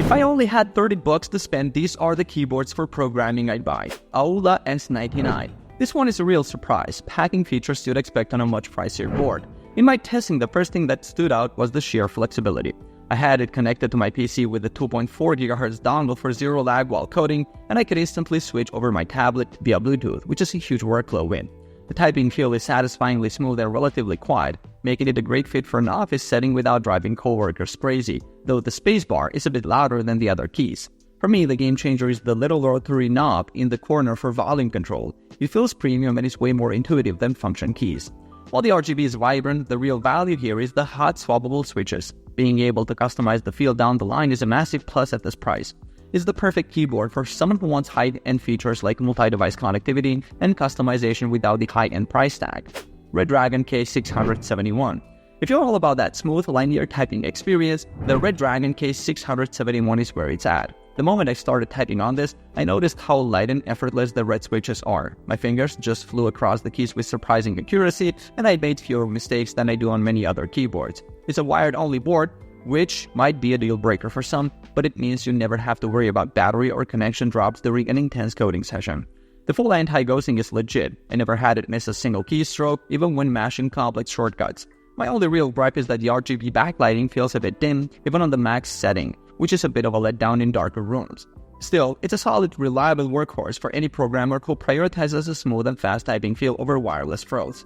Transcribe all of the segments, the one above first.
If I only had 30 bucks to spend, these are the keyboards for programming I'd buy. Aula S99. This one is a real surprise, packing features you'd expect on a much pricier board. In my testing, the first thing that stood out was the sheer flexibility. I had it connected to my PC with a 2.4 GHz dongle for zero lag while coding, and I could instantly switch over my tablet via Bluetooth, which is a huge workflow win. The typing feel is satisfyingly smooth and relatively quiet, making it a great fit for an office setting without driving coworkers crazy, though the spacebar is a bit louder than the other keys. For me, the game changer is the little rotary knob in the corner for volume control. It feels premium and is way more intuitive than function keys. While the RGB is vibrant, the real value here is the hot swappable switches. Being able to customize the feel down the line is a massive plus at this price. It's the perfect keyboard for someone who wants high-end features like multi-device connectivity and customization without the high-end price tag. Redragon K671. If you're all about that smooth, linear typing experience, the Redragon K671 is where it's at. The moment I started typing on this, I noticed how light and effortless the red switches are. My fingers just flew across the keys with surprising accuracy, and I made fewer mistakes than I do on many other keyboards. It's a wired-only board, which might be a deal breaker for some, but it means you never have to worry about battery or connection drops during an intense coding session. The full anti-ghosting is legit. I never had it miss a single keystroke, even when mashing complex shortcuts. My only real gripe is that the RGB backlighting feels a bit dim, even on the max setting, which is a bit of a letdown in darker rooms. Still, it's a solid, reliable workhorse for any programmer who prioritizes a smooth and fast typing feel over wireless throws.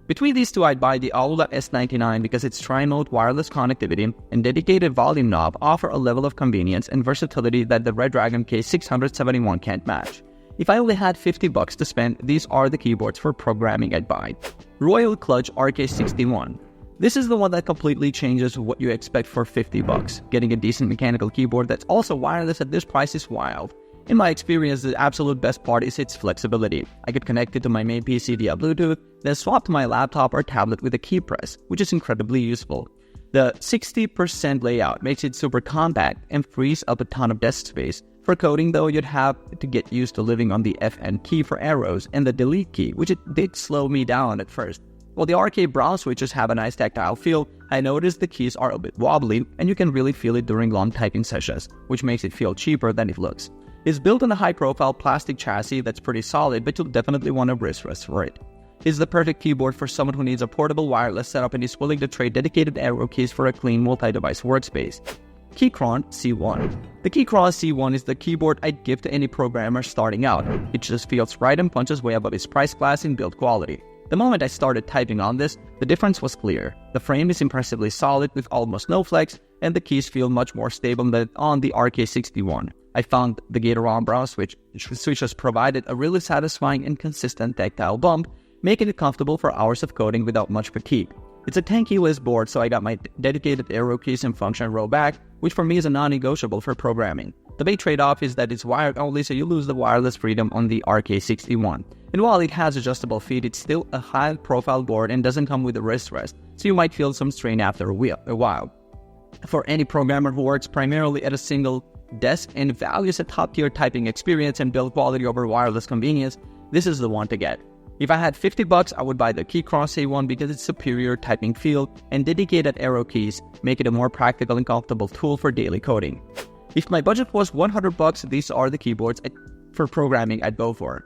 Between these two, I'd buy the Aula S99 because its tri-mode wireless connectivity and dedicated volume knob offer a level of convenience and versatility that the Redragon K671 can't match. If I only had 50 bucks to spend, these are the keyboards for programming I'd buy. Royal Clutch RK61. This is the one that completely changes what you expect for 50 bucks. Getting a decent mechanical keyboard that's also wireless at this price is wild. In my experience, the absolute best part is its flexibility. I could connect it to my main PC via Bluetooth, then swap to my laptop or tablet with a key press, which is incredibly useful. The 60% layout makes it super compact and frees up a ton of desk space. For coding though, you'd have to get used to living on the FN key for arrows and the delete key, which it did slow me down at first. While the RK brown switches have a nice tactile feel, I noticed the keys are a bit wobbly and you can really feel it during long typing sessions, which makes it feel cheaper than it looks. It's built on a high-profile plastic chassis that's pretty solid, but you'll definitely want a wrist rest for it. It's the perfect keyboard for someone who needs a portable wireless setup and is willing to trade dedicated arrow keys for a clean multi-device workspace. Keychron C1. The Keychron C1 is the keyboard I'd give to any programmer starting out. It just feels right and punches way above its price class in build quality. The moment I started typing on this, the difference was clear. The frame is impressively solid with almost no flex, and the keys feel much more stable than on the RK61. I found the Gate-Around brow switches provided a really satisfying and consistent tactile bump, making it comfortable for hours of coding without much fatigue. It's a 10-keyless board, so I got my dedicated arrow keys and function row back, which for me is a non-negotiable for programming. The big trade-off is that it's wired only, so you lose the wireless freedom on the RK61. And while it has adjustable feet, it's still a high-profile board and doesn't come with a wrist rest, so you might feel some strain after a while. For any programmer who works primarily at a single desk and values a top-tier typing experience and build quality over wireless convenience, this is the one to get. If I had 50 bucks, I would buy the Keychron C1 because its superior typing feel and dedicated arrow keys make it a more practical and comfortable tool for daily coding. If my budget was 100 bucks, these are the keyboards for programming I'd go for.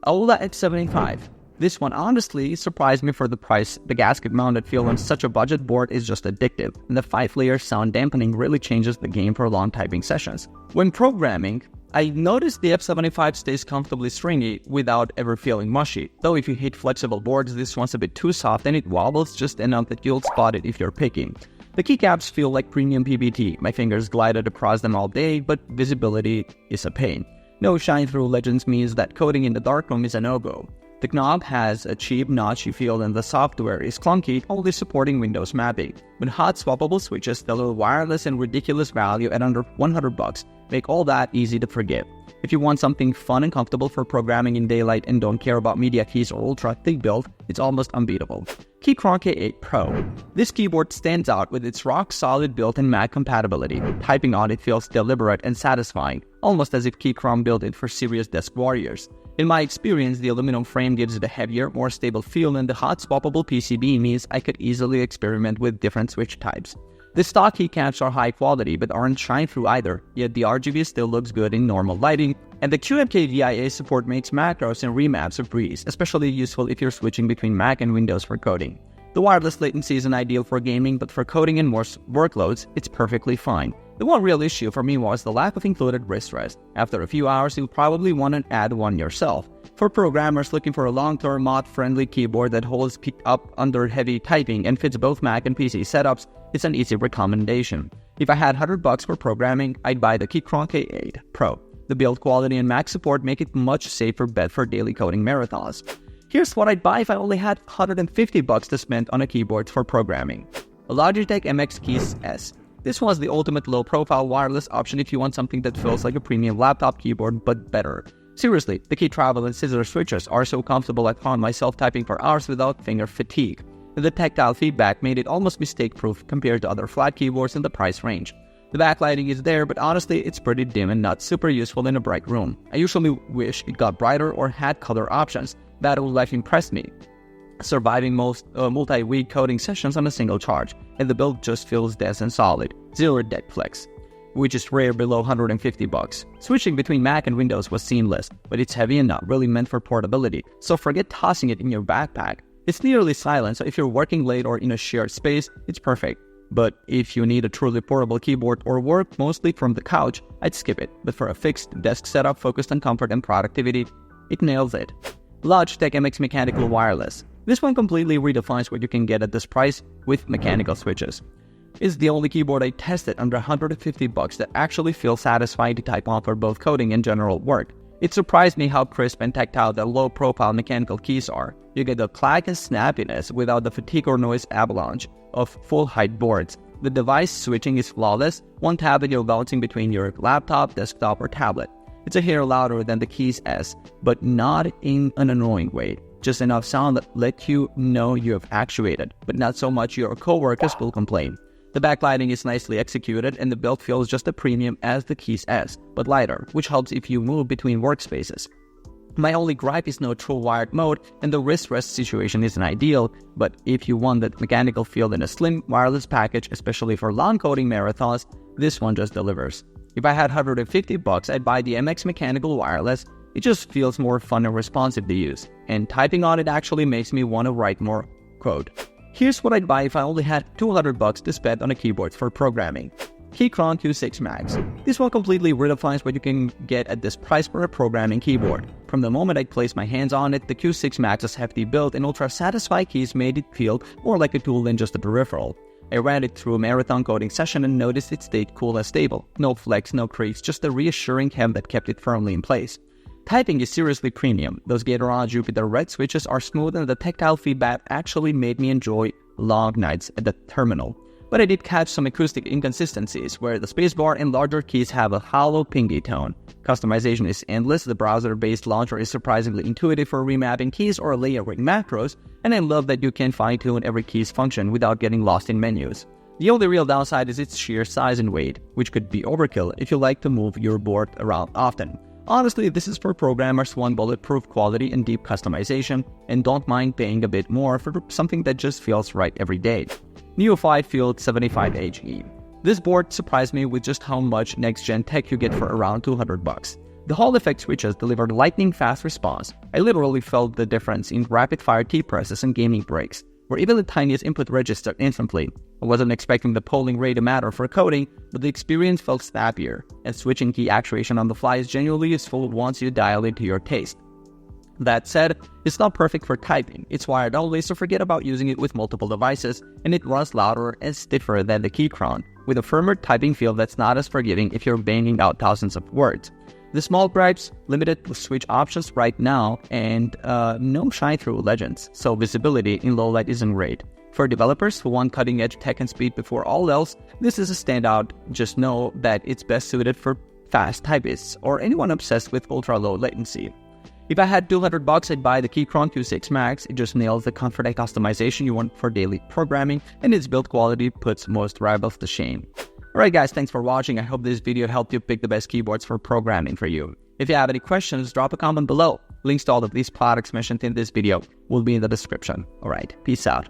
Aula X75. This one honestly surprised me for the price. The gasket-mounted feel on such a budget board is just addictive, and the 5-layer sound dampening really changes the game for long typing sessions. When programming, I noticed the F75 stays comfortably stringy without ever feeling mushy, though if you hit flexible boards, this one's a bit too soft and it wobbles just enough that you'll spot it if you're picking. The keycaps feel like premium PBT. My fingers glided across them all day, but visibility is a pain. No shine-through legends means that coding in the darkroom is a no-go. The knob has a cheap notchy feel and the software is clunky, only supporting Windows mapping. With hot swappable switches, the little wireless and ridiculous value at under 100 bucks make all that easy to forgive. If you want something fun and comfortable for programming in daylight and don't care about media keys or ultra thick build, it's almost unbeatable. Keychron K8 Pro. This keyboard stands out with its rock-solid built and Mac compatibility. Typing on it feels deliberate and satisfying, almost as if Keychron built it for serious desk warriors. In my experience, the aluminum frame gives it a heavier, more stable feel, and the hot swappable PCB means I could easily experiment with different switch types. The stock keycaps are high quality but aren't shine-through either, yet the RGB still looks good in normal lighting, and the QMK VIA support makes macros and remaps a breeze, especially useful if you're switching between Mac and Windows for coding. The wireless latency isn't ideal for gaming, but for coding and more workloads, it's perfectly fine. The one real issue for me was the lack of included wrist rest. After a few hours, you'll probably want to add one yourself. For programmers looking for a long-term mod-friendly keyboard that holds up under heavy typing and fits both Mac and PC setups, it's an easy recommendation. If I had $100 for programming, I'd buy the Keychron K8 Pro. The build quality and Mac support make it much safer bet for daily coding marathons. Here's what I'd buy if I only had $150 to spend on a keyboard for programming. A Logitech MX Keys S. This was the ultimate low-profile wireless option if you want something that feels like a premium laptop keyboard but better. Seriously, the key travel and scissor switches are so comfortable I found myself typing for hours without finger fatigue. The tactile feedback made it almost mistake-proof compared to other flat keyboards in the price range. The backlighting is there, but honestly, it's pretty dim and not super useful in a bright room. I usually wish it got brighter or had color options. That would have impressed me. Surviving most multi-week coding sessions on a single charge, and the build just feels dense and solid. Zero deck flex, which is rare below $150. Switching between Mac and Windows was seamless, but it's heavy and not really meant for portability, so forget tossing it in your backpack. It's nearly silent, so if you're working late or in a shared space, it's perfect. But if you need a truly portable keyboard or work mostly from the couch, I'd skip it. But for a fixed desk setup focused on comfort and productivity, it nails it. Logitech MX Mechanical Wireless. This one completely redefines what you can get at this price with mechanical switches. It's the only keyboard I tested under $150 that actually feels satisfying to type on for both coding and general work. It surprised me how crisp and tactile the low-profile mechanical keys are. You get the clack and snappiness without the fatigue or noise avalanche of full-height boards. The device switching is flawless, one tab and you're bouncing between your laptop, desktop, or tablet. It's a hair louder than the Keys S, but not in an annoying way. Just enough sound that lets you know you have actuated, but not so much your coworkers will complain. The backlighting is nicely executed and the build feels just as premium as the Keys S, but lighter, which helps if you move between workspaces. My only gripe is no true wired mode, and the wrist rest situation isn't ideal, but if you want that mechanical feel in a slim wireless package, especially for long coding marathons, this one just delivers. If I had $150, I'd buy the MX Mechanical Wireless. It just feels more fun and responsive to use, and typing on it actually makes me want to write more code. Here's what I'd buy if I only had $200 to spend on a keyboard for programming. Keychron Q6 Max. This one completely redefines what you can get at this price for a programming keyboard. From the moment I placed my hands on it, the Q6 Max's hefty build and ultra-satisfying keys made it feel more like a tool than just a peripheral. I ran it through a marathon coding session and noticed it stayed cool and stable. No flex, no creaks, just a reassuring hem that kept it firmly in place. Typing is seriously premium. Those Gatoron Jupiter Red switches are smooth and the tactile feedback actually made me enjoy long nights at the terminal. But I did catch some acoustic inconsistencies where the spacebar and larger keys have a hollow pingy tone. Customization is endless, the browser-based launcher is surprisingly intuitive for remapping keys or layering macros, and I love that you can fine-tune every key's function without getting lost in menus. The only real downside is its sheer size and weight, which could be overkill if you like to move your board around often. Honestly, this is for programmers who want bulletproof quality and deep customization, and don't mind paying a bit more for something that just feels right every day. Neophyte Field 75HE. This board surprised me with just how much next-gen tech you get for around $200. The Hall effect switches delivered lightning-fast response. I literally felt the difference in rapid-fire key presses and gaming breaks, where even the tiniest input registered instantly. I wasn't expecting the polling rate to matter for coding, but the experience felt snappier, and switching key actuation on the fly is genuinely useful once you dial it to your taste. That said, it's not perfect for typing. It's wired only, so forget about using it with multiple devices, and it runs louder and stiffer than the Keychron, with a firmer typing feel that's not as forgiving if you're banging out thousands of words. The small gripes, limited switch options right now, and no shine-through legends, so visibility in low light isn't great. For developers who want cutting-edge tech and speed before all else, this is a standout. Just know that it's best suited for fast typists or anyone obsessed with ultra-low latency. If I had $200, I'd buy the Keychron Q6 Max. It just nails the comfort and customization you want for daily programming, and its build quality puts most rivals to shame. Alright guys, thanks for watching. I hope this video helped you pick the best keyboards for programming for you. If you have any questions, drop a comment below. Links to all of these products mentioned in this video will be in the description. Alright, peace out.